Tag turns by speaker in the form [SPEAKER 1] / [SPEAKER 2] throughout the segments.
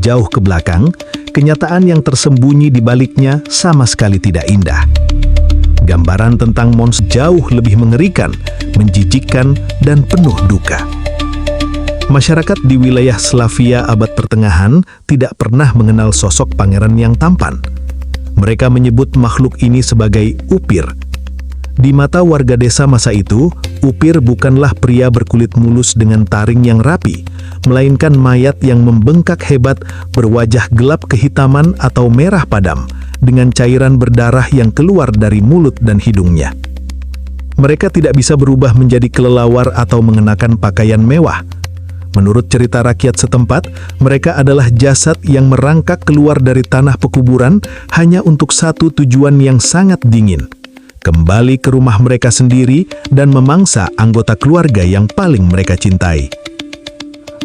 [SPEAKER 1] jauh ke belakang, kenyataan yang tersembunyi di baliknya sama sekali tidak indah. Gambaran tentang monster jauh lebih mengerikan, menjijikkan, dan penuh duka. Masyarakat di wilayah Slavia abad pertengahan tidak pernah mengenal sosok pangeran yang tampan. Mereka menyebut makhluk ini sebagai upir. Di mata warga desa masa itu, upir bukanlah pria berkulit mulus dengan taring yang rapi, melainkan mayat yang membengkak hebat, berwajah gelap kehitaman atau merah padam, dengan cairan berdarah yang keluar dari mulut dan hidungnya. Mereka tidak bisa berubah menjadi kelelawar atau mengenakan pakaian mewah. Menurut cerita rakyat setempat, mereka adalah jasad yang merangkak keluar dari tanah pekuburan hanya untuk satu tujuan yang sangat dingin: kembali ke rumah mereka sendiri dan memangsa anggota keluarga yang paling mereka cintai.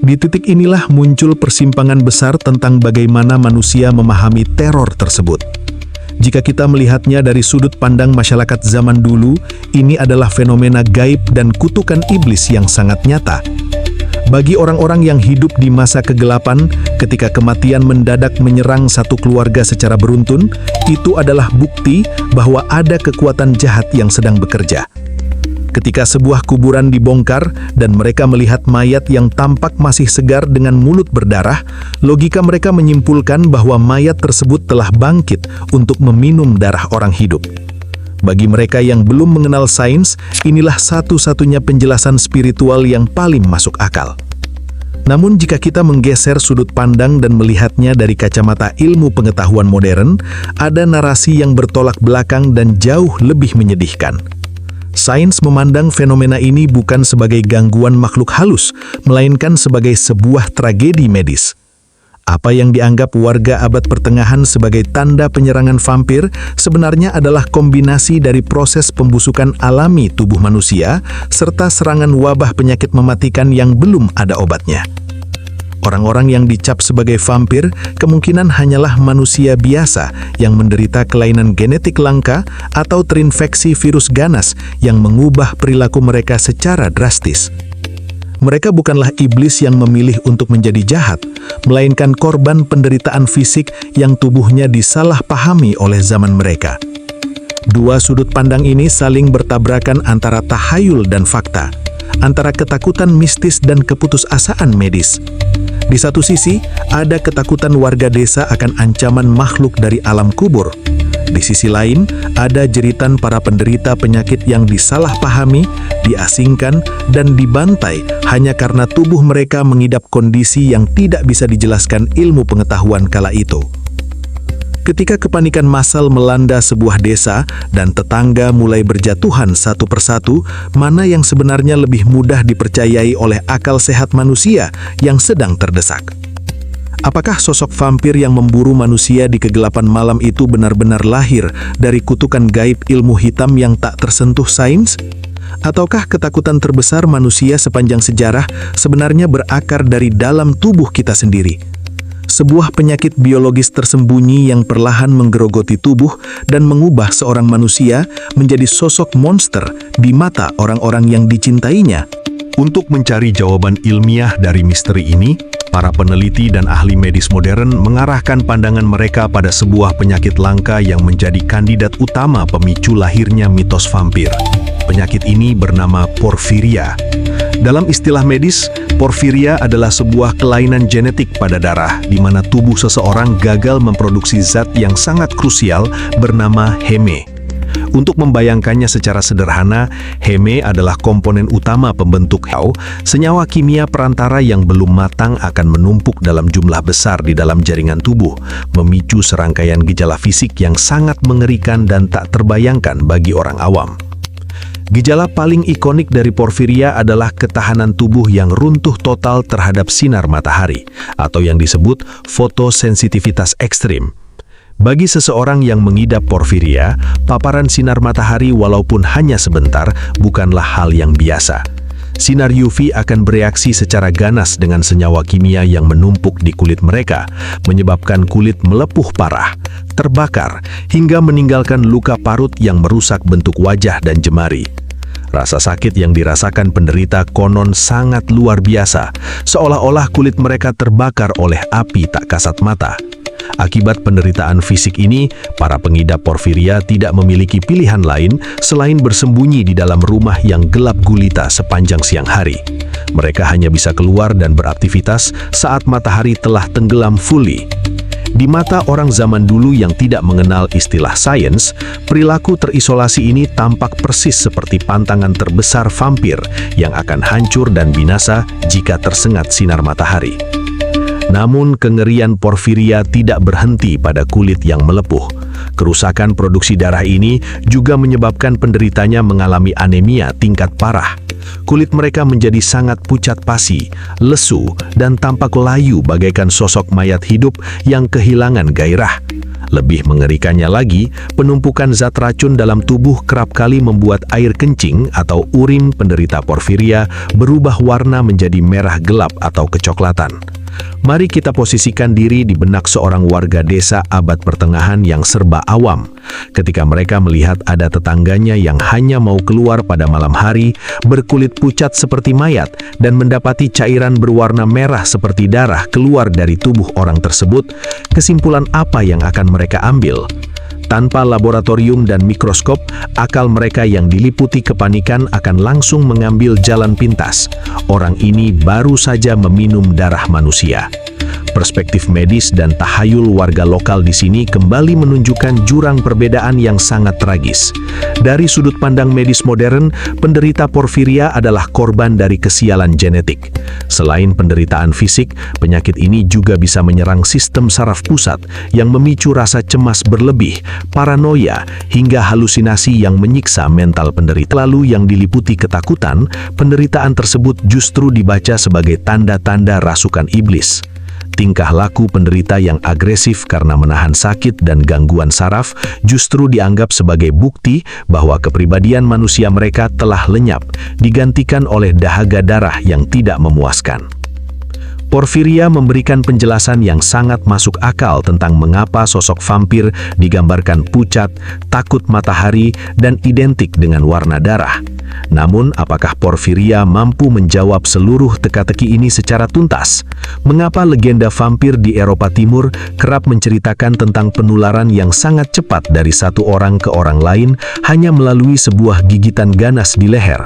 [SPEAKER 1] Di titik inilah muncul persimpangan besar tentang bagaimana manusia memahami teror tersebut. Jika kita melihatnya dari sudut pandang masyarakat zaman dulu, ini adalah fenomena gaib dan kutukan iblis yang sangat nyata. Bagi orang-orang yang hidup di masa kegelapan, ketika kematian mendadak menyerang satu keluarga secara beruntun, itu adalah bukti bahwa ada kekuatan jahat yang sedang bekerja. Ketika sebuah kuburan dibongkar dan mereka melihat mayat yang tampak masih segar dengan mulut berdarah, logika mereka menyimpulkan bahwa mayat tersebut telah bangkit untuk meminum darah orang hidup. Bagi mereka yang belum mengenal sains, inilah satu-satunya penjelasan spiritual yang paling masuk akal. Namun jika kita menggeser sudut pandang dan melihatnya dari kacamata ilmu pengetahuan modern, ada narasi yang bertolak belakang dan jauh lebih menyedihkan. Sains memandang fenomena ini bukan sebagai gangguan makhluk halus, melainkan sebagai sebuah tragedi medis. Apa yang dianggap warga abad pertengahan sebagai tanda penyerangan vampir sebenarnya adalah kombinasi dari proses pembusukan alami tubuh manusia serta serangan wabah penyakit mematikan yang belum ada obatnya. Orang-orang yang dicap sebagai vampir kemungkinan hanyalah manusia biasa yang menderita kelainan genetik langka atau terinfeksi virus ganas yang mengubah perilaku mereka secara drastis. Mereka bukanlah iblis yang memilih untuk menjadi jahat, melainkan korban penderitaan fisik yang tubuhnya disalahpahami oleh zaman mereka. Dua sudut pandang ini saling bertabrakan antara tahayul dan fakta, antara ketakutan mistis dan keputusasaan medis. Di satu sisi, ada ketakutan warga desa akan ancaman makhluk dari alam kubur. Di sisi lain, ada jeritan para penderita penyakit yang disalahpahami, diasingkan, dan dibantai hanya karena tubuh mereka mengidap kondisi yang tidak bisa dijelaskan ilmu pengetahuan kala itu. Ketika kepanikan massal melanda sebuah desa dan tetangga mulai berjatuhan satu persatu, mana yang sebenarnya lebih mudah dipercayai oleh akal sehat manusia yang sedang terdesak? Apakah sosok vampir yang memburu manusia di kegelapan malam itu benar-benar lahir dari kutukan gaib ilmu hitam yang tak tersentuh sains? Ataukah ketakutan terbesar manusia sepanjang sejarah sebenarnya berakar dari dalam tubuh kita sendiri? Sebuah penyakit biologis tersembunyi yang perlahan menggerogoti tubuh dan mengubah seorang manusia menjadi sosok monster di mata orang-orang yang dicintainya.
[SPEAKER 2] Untuk mencari jawaban ilmiah dari misteri ini, para peneliti dan ahli medis modern mengarahkan pandangan mereka pada sebuah penyakit langka yang menjadi kandidat utama pemicu lahirnya mitos vampir. Penyakit ini bernama porfiria. Dalam istilah medis, porfiria adalah sebuah kelainan genetik pada darah di mana tubuh seseorang gagal memproduksi zat yang sangat krusial bernama heme. Untuk membayangkannya secara sederhana, heme adalah komponen utama pembentuk senyawa kimia perantara yang belum matang akan menumpuk dalam jumlah besar di dalam jaringan tubuh, memicu serangkaian gejala fisik yang sangat mengerikan dan tak terbayangkan bagi orang awam. Gejala paling ikonik dari porfiria adalah ketahanan tubuh yang runtuh total terhadap sinar matahari, atau yang disebut fotosensitivitas ekstrim. Bagi seseorang yang mengidap porfiria, paparan sinar matahari walaupun hanya sebentar bukanlah hal yang biasa. Sinar UV akan bereaksi secara ganas dengan senyawa kimia yang menumpuk di kulit mereka, menyebabkan kulit melepuh parah, terbakar, hingga meninggalkan luka parut yang merusak bentuk wajah dan jemari. Rasa sakit yang dirasakan penderita konon sangat luar biasa, seolah-olah kulit mereka terbakar oleh api tak kasat mata. Akibat penderitaan fisik ini, para pengidap porfiria tidak memiliki pilihan lain selain bersembunyi di dalam rumah yang gelap gulita sepanjang siang hari. Mereka hanya bisa keluar dan beraktivitas saat matahari telah tenggelam fully. Di mata orang zaman dulu yang tidak mengenal istilah sains, perilaku terisolasi ini tampak persis seperti pantangan terbesar vampir yang akan hancur dan binasa jika tersengat sinar matahari. Namun kengerian porfiria tidak berhenti pada kulit yang melepuh. Kerusakan produksi darah ini juga menyebabkan penderitanya mengalami anemia tingkat parah. Kulit mereka menjadi sangat pucat pasi, lesu, dan tampak layu bagaikan sosok mayat hidup yang kehilangan gairah. Lebih mengerikannya lagi, penumpukan zat racun dalam tubuh kerap kali membuat air kencing atau urin penderita porfiria berubah warna menjadi merah gelap atau kecoklatan. Mari kita posisikan diri di benak seorang warga desa abad pertengahan yang serba awam. Ketika mereka melihat ada tetangganya yang hanya mau keluar pada malam hari, berkulit pucat seperti mayat, dan mendapati cairan berwarna merah seperti darah keluar dari tubuh orang tersebut, kesimpulan apa yang akan mereka ambil? Tanpa laboratorium dan mikroskop, akal mereka yang diliputi kepanikan akan langsung mengambil jalan pintas. Orang ini baru saja meminum darah manusia. Perspektif medis dan tahayul warga lokal di sini kembali menunjukkan jurang perbedaan yang sangat tragis. Dari sudut pandang medis modern, penderita porfiria adalah korban dari kesialan genetik. Selain penderitaan fisik, penyakit ini juga bisa menyerang sistem saraf pusat yang memicu rasa cemas berlebih, paranoia, hingga halusinasi yang menyiksa mental penderita. Lalu yang diliputi ketakutan, penderitaan tersebut justru dibaca sebagai tanda-tanda rasukan iblis. Tingkah laku penderita yang agresif karena menahan sakit dan gangguan saraf justru dianggap sebagai bukti bahwa kepribadian manusia mereka telah lenyap, digantikan oleh dahaga darah yang tidak memuaskan. Porfiria memberikan penjelasan yang sangat masuk akal tentang mengapa sosok vampir digambarkan pucat, takut matahari, dan identik dengan warna darah. Namun, apakah porfiria mampu menjawab seluruh teka-teki ini secara tuntas? Mengapa legenda vampir di Eropa Timur kerap menceritakan tentang penularan yang sangat cepat dari satu orang ke orang lain hanya melalui sebuah gigitan ganas di leher?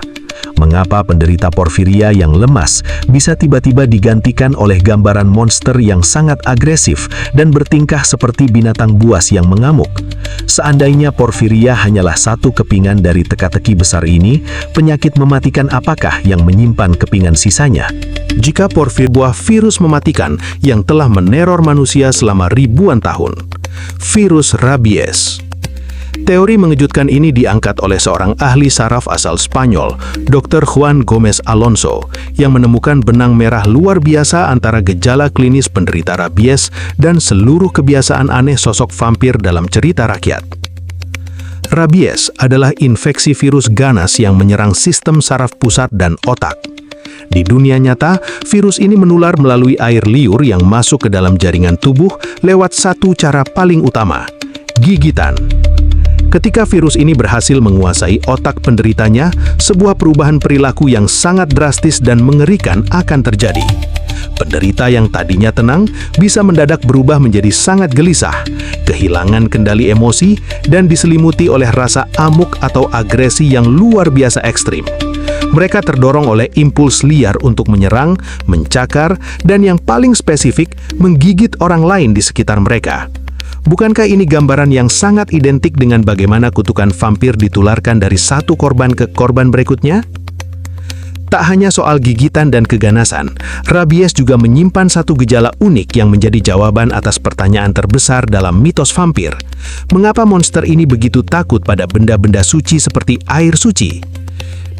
[SPEAKER 2] Mengapa penderita porfiria yang lemas bisa tiba-tiba digantikan oleh gambaran monster yang sangat agresif dan bertingkah seperti binatang buas yang mengamuk? Seandainya porfiria hanyalah satu kepingan dari teka-teki besar ini, penyakit mematikan apakah yang menyimpan kepingan sisanya?
[SPEAKER 1] Jika porfiria buah virus mematikan yang telah meneror manusia selama ribuan tahun, virus rabies. Teori mengejutkan ini diangkat oleh seorang ahli saraf asal Spanyol, Dr. Juan Gómez Alonso, yang menemukan benang merah luar biasa antara gejala klinis penderita rabies dan seluruh kebiasaan aneh sosok vampir dalam cerita rakyat. Rabies adalah infeksi virus ganas yang menyerang sistem saraf pusat dan otak. Di dunia nyata, virus ini menular melalui air liur yang masuk ke dalam jaringan tubuh lewat satu cara paling utama, gigitan. Ketika virus ini berhasil menguasai otak penderitanya, sebuah perubahan perilaku yang sangat drastis dan mengerikan akan terjadi. Penderita yang tadinya tenang bisa mendadak berubah menjadi sangat gelisah, kehilangan kendali emosi, dan diselimuti oleh rasa amuk atau agresi yang luar biasa ekstrim. Mereka terdorong oleh impuls liar untuk menyerang, mencakar, dan yang paling spesifik, menggigit orang lain di sekitar mereka. Bukankah ini gambaran yang sangat identik dengan bagaimana kutukan vampir ditularkan dari satu korban ke korban berikutnya? Tak hanya soal gigitan dan keganasan, rabies juga menyimpan satu gejala unik yang menjadi jawaban atas pertanyaan terbesar dalam mitos vampir. Mengapa monster ini begitu takut pada benda-benda suci seperti air suci?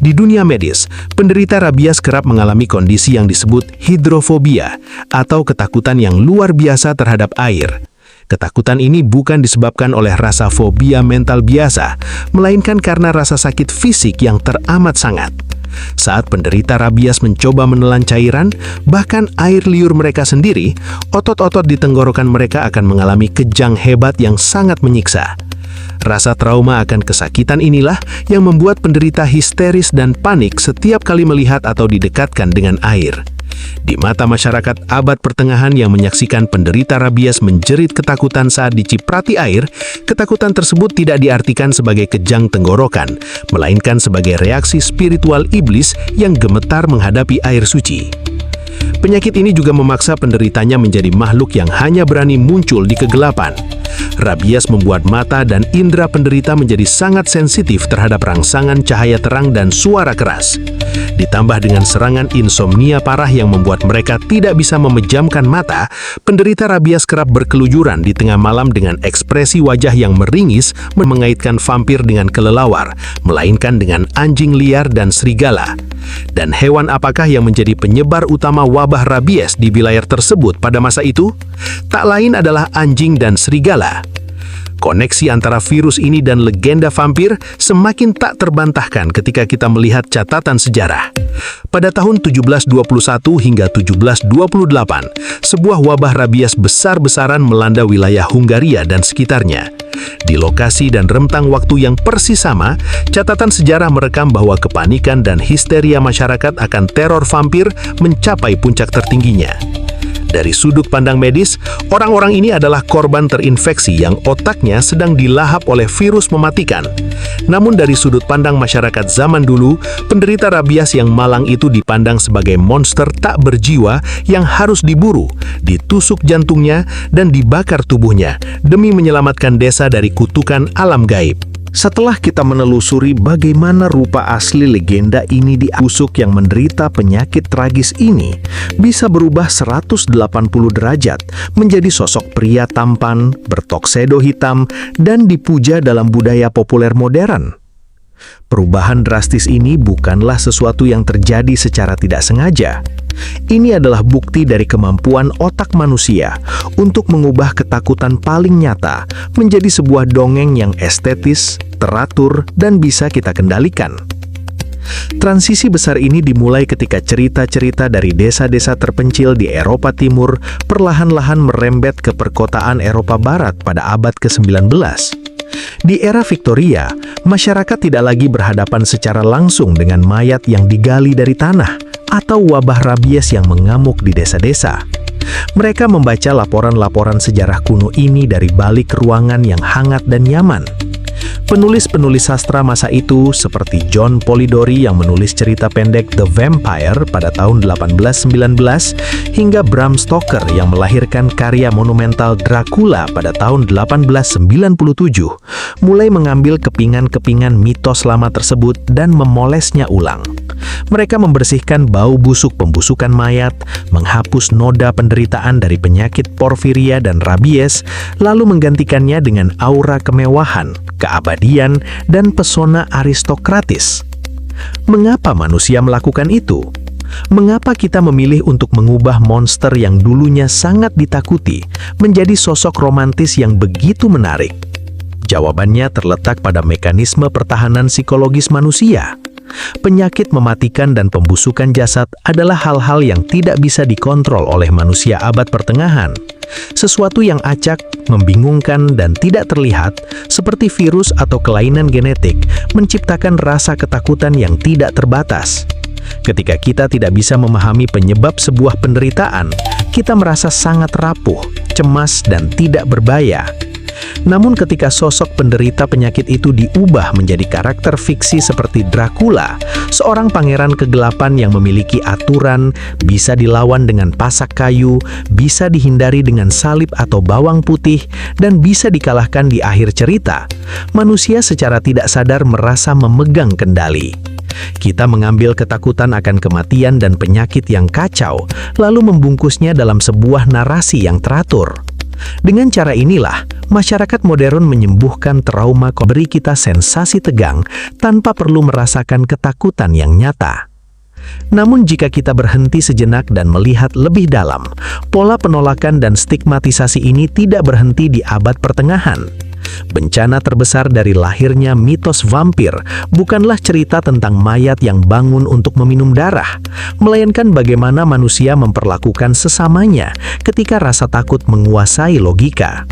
[SPEAKER 1] Di dunia medis, penderita rabies kerap mengalami kondisi yang disebut hidrofobia atau ketakutan yang luar biasa terhadap air. Ketakutan ini bukan disebabkan oleh rasa fobia mental biasa, melainkan karena rasa sakit fisik yang teramat sangat. Saat penderita rabies mencoba menelan cairan, bahkan air liur mereka sendiri, otot-otot di tenggorokan mereka akan mengalami kejang hebat yang sangat menyiksa. Rasa trauma akan kesakitan inilah yang membuat penderita histeris dan panik setiap kali melihat atau didekatkan dengan air. Di mata masyarakat abad pertengahan yang menyaksikan penderita rabies menjerit ketakutan saat diciprati air, ketakutan tersebut tidak diartikan sebagai kejang tenggorokan, melainkan sebagai reaksi spiritual iblis yang gemetar menghadapi air suci. Penyakit ini juga memaksa penderitanya menjadi makhluk yang hanya berani muncul di kegelapan. Rabies membuat mata dan indera penderita menjadi sangat sensitif terhadap rangsangan cahaya terang dan suara keras. Ditambah dengan serangan insomnia parah yang membuat mereka tidak bisa memejamkan mata, penderita rabies kerap berkelujuran di tengah malam dengan ekspresi wajah yang meringis mengaitkan vampir dengan kelelawar, melainkan dengan anjing liar dan serigala. Dan hewan apakah yang menjadi penyebar utama wabah rabies di wilayah tersebut pada masa itu? Tak lain adalah anjing dan serigala. Koneksi antara virus ini dan legenda vampir semakin tak terbantahkan ketika kita melihat catatan sejarah. Pada tahun 1721 hingga 1728, sebuah wabah rabies besar-besaran melanda wilayah Hungaria dan sekitarnya. Di lokasi dan rentang waktu yang persis sama, catatan sejarah merekam bahwa kepanikan dan histeria masyarakat akan teror vampir mencapai puncak tertingginya. Dari sudut pandang medis, orang-orang ini adalah korban terinfeksi yang otaknya sedang dilahap oleh virus mematikan. Namun dari sudut pandang masyarakat zaman dulu, penderita rabies yang malang itu dipandang sebagai monster tak berjiwa yang harus diburu, ditusuk jantungnya, dan dibakar tubuhnya demi menyelamatkan desa dari kutukan alam gaib. Setelah kita menelusuri bagaimana rupa asli legenda ini ditusuk yang menderita penyakit tragis ini, bisa berubah 180 derajat menjadi sosok pria tampan, bertoksedo hitam, dan dipuja dalam budaya populer modern. Perubahan drastis ini bukanlah sesuatu yang terjadi secara tidak sengaja. Ini adalah bukti dari kemampuan otak manusia untuk mengubah ketakutan paling nyata menjadi sebuah dongeng yang estetis, teratur, dan bisa kita kendalikan. Transisi besar ini dimulai ketika cerita-cerita dari desa-desa terpencil di Eropa Timur perlahan-lahan merembet ke perkotaan Eropa Barat pada abad ke-19. Di era Victoria, masyarakat tidak lagi berhadapan secara langsung dengan mayat yang digali dari tanah atau wabah rabies yang mengamuk di desa-desa. Mereka membaca laporan-laporan sejarah kuno ini dari balik ruangan yang hangat dan nyaman. Penulis-penulis sastra masa itu seperti John Polidori yang menulis cerita pendek The Vampire pada tahun 1819 hingga Bram Stoker yang melahirkan karya monumental Dracula pada tahun 1897 mulai mengambil kepingan-kepingan mitos lama tersebut dan memolesnya ulang. Mereka membersihkan bau busuk pembusukan mayat, menghapus noda penderitaan dari penyakit porfiria dan rabies, lalu menggantikannya dengan aura kemewahan, keabadian, dan pesona aristokratis. Mengapa manusia melakukan itu? Mengapa kita memilih untuk mengubah monster yang dulunya sangat ditakuti menjadi sosok romantis yang begitu menarik? Jawabannya terletak pada mekanisme pertahanan psikologis manusia. Penyakit mematikan dan pembusukan jasad adalah hal-hal yang tidak bisa dikontrol oleh manusia abad pertengahan. Sesuatu yang acak, membingungkan, dan tidak terlihat, seperti virus atau kelainan genetik, menciptakan rasa ketakutan yang tidak terbatas. Ketika kita tidak bisa memahami penyebab sebuah penderitaan, kita merasa sangat rapuh, cemas, dan tidak berbaya. Namun ketika sosok penderita penyakit itu diubah menjadi karakter fiksi seperti Dracula, seorang pangeran kegelapan yang memiliki aturan, bisa dilawan dengan pasak kayu, bisa dihindari dengan salib atau bawang putih, dan bisa dikalahkan di akhir cerita, manusia secara tidak sadar merasa memegang kendali. Kita mengambil ketakutan akan kematian dan penyakit yang kacau, lalu membungkusnya dalam sebuah narasi yang teratur. Dengan cara inilah, masyarakat modern menyembuhkan trauma, beri kita sensasi tegang tanpa perlu merasakan ketakutan yang nyata. Namun jika kita berhenti sejenak dan melihat lebih dalam, pola penolakan dan stigmatisasi ini tidak berhenti di abad pertengahan. Bencana terbesar dari lahirnya mitos vampir bukanlah cerita tentang mayat yang bangun untuk meminum darah, melainkan bagaimana manusia memperlakukan sesamanya ketika rasa takut menguasai logika.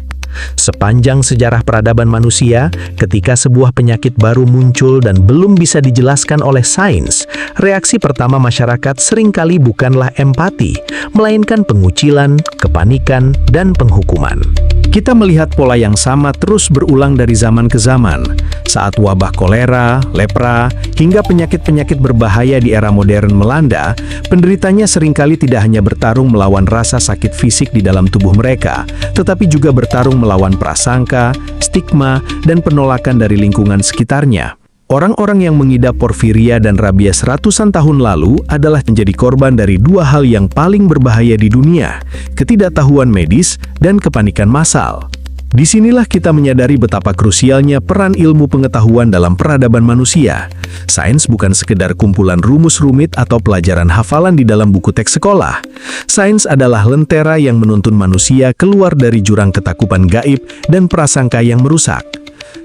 [SPEAKER 1] Sepanjang sejarah peradaban manusia, ketika sebuah penyakit baru muncul dan belum bisa dijelaskan oleh sains, reaksi pertama masyarakat seringkali bukanlah empati, melainkan pengucilan, kepanikan, dan penghukuman. Kita melihat pola yang sama terus berulang dari zaman ke zaman. Saat wabah kolera, lepra, hingga penyakit-penyakit berbahaya di era modern melanda, penderitanya seringkali tidak hanya bertarung melawan rasa sakit fisik di dalam tubuh mereka, tetapi juga bertarung melawan prasangka, stigma, dan penolakan dari lingkungan sekitarnya. Orang-orang yang mengidap porfiria dan rabies ratusan tahun lalu adalah menjadi korban dari dua hal yang paling berbahaya di dunia, ketidaktahuan medis dan kepanikan massal. Disinilah kita menyadari betapa krusialnya peran ilmu pengetahuan dalam peradaban manusia. Sains bukan sekedar kumpulan rumus rumit atau pelajaran hafalan di dalam buku teks sekolah. Sains adalah lentera yang menuntun manusia keluar dari jurang ketakutan gaib dan prasangka yang merusak.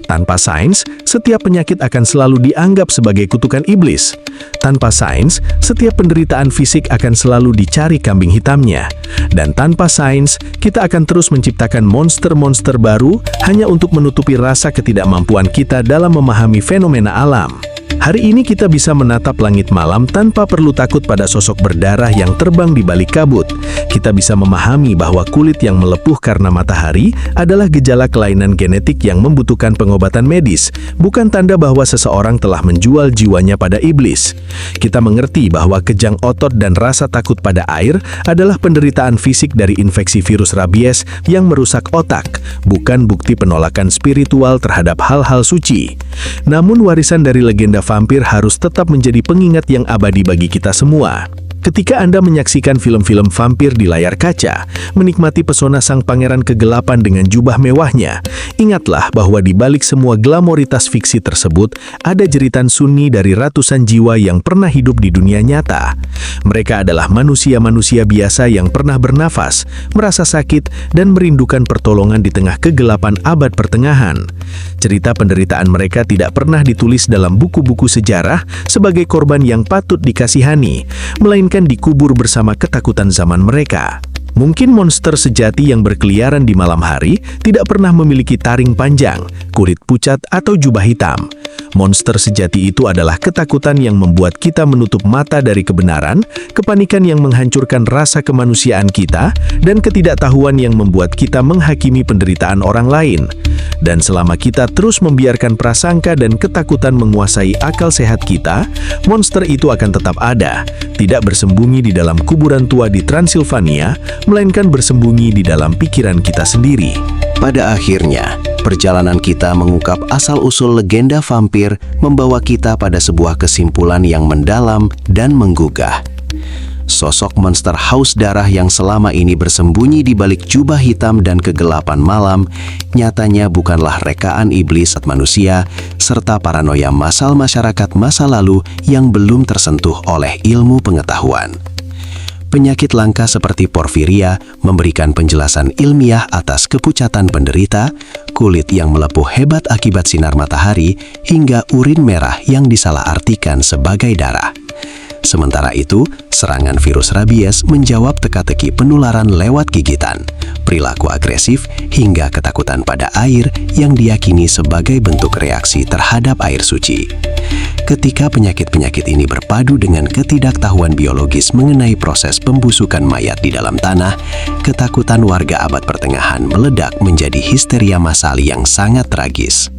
[SPEAKER 1] Tanpa sains, setiap penyakit akan selalu dianggap sebagai kutukan iblis. Tanpa sains, setiap penderitaan fisik akan selalu dicari kambing hitamnya. Dan tanpa sains, kita akan terus menciptakan monster-monster baru hanya untuk menutupi rasa ketidakmampuan kita dalam memahami fenomena alam. Hari ini kita bisa menatap langit malam tanpa perlu takut pada sosok berdarah yang terbang di balik kabut. Kita bisa memahami bahwa kulit yang melepuh karena matahari adalah gejala kelainan genetik yang membutuhkan pengobatan medis, bukan tanda bahwa seseorang telah menjual jiwanya pada iblis. Kita mengerti bahwa kejang otot dan rasa takut pada air adalah penderitaan fisik dari infeksi virus rabies yang merusak otak, bukan bukti penolakan spiritual terhadap hal-hal suci. Namun warisan dari legenda vampir harus tetap menjadi pengingat yang abadi bagi kita semua. Ketika Anda menyaksikan film-film vampir di layar kaca, menikmati pesona sang pangeran kegelapan dengan jubah mewahnya, ingatlah bahwa di balik semua glamoritas fiksi tersebut, ada jeritan sunyi dari ratusan jiwa yang pernah hidup di dunia nyata. Mereka adalah manusia-manusia biasa yang pernah bernafas, merasa sakit, dan merindukan pertolongan di tengah kegelapan abad pertengahan. Cerita penderitaan mereka tidak pernah ditulis dalam buku-buku sejarah sebagai korban yang patut dikasihani, melainkan dikubur bersama ketakutan zaman mereka. Mungkin monster sejati yang berkeliaran di malam hari tidak pernah memiliki taring panjang, kulit pucat, atau jubah hitam. Monster sejati itu adalah ketakutan yang membuat kita menutup mata dari kebenaran, kepanikan yang menghancurkan rasa kemanusiaan kita, dan ketidaktahuan yang membuat kita menghakimi penderitaan orang lain. Dan selama kita terus membiarkan prasangka dan ketakutan menguasai akal sehat kita, monster itu akan tetap ada, tidak bersembunyi di dalam kuburan tua di Transilvania, melainkan bersembunyi di dalam pikiran kita sendiri.
[SPEAKER 3] Pada akhirnya, perjalanan kita mengungkap asal-usul legenda vampir membawa kita pada sebuah kesimpulan yang mendalam dan menggugah. Sosok monster haus darah yang selama ini bersembunyi di balik jubah hitam dan kegelapan malam, nyatanya bukanlah rekaan iblis atau manusia, serta paranoia massal masyarakat masa lalu yang belum tersentuh oleh ilmu pengetahuan. Penyakit langka seperti porfiria memberikan penjelasan ilmiah atas kepucatan penderita, kulit yang melepuh hebat akibat sinar matahari, hingga urin merah yang disalahartikan sebagai darah. Sementara itu, serangan virus rabies menjawab teka-teki penularan lewat gigitan, perilaku agresif, hingga ketakutan pada air yang diyakini sebagai bentuk reaksi terhadap air suci. Ketika penyakit-penyakit ini berpadu dengan ketidaktahuan biologis mengenai proses pembusukan mayat di dalam tanah, ketakutan warga abad pertengahan meledak menjadi histeria massal yang sangat tragis.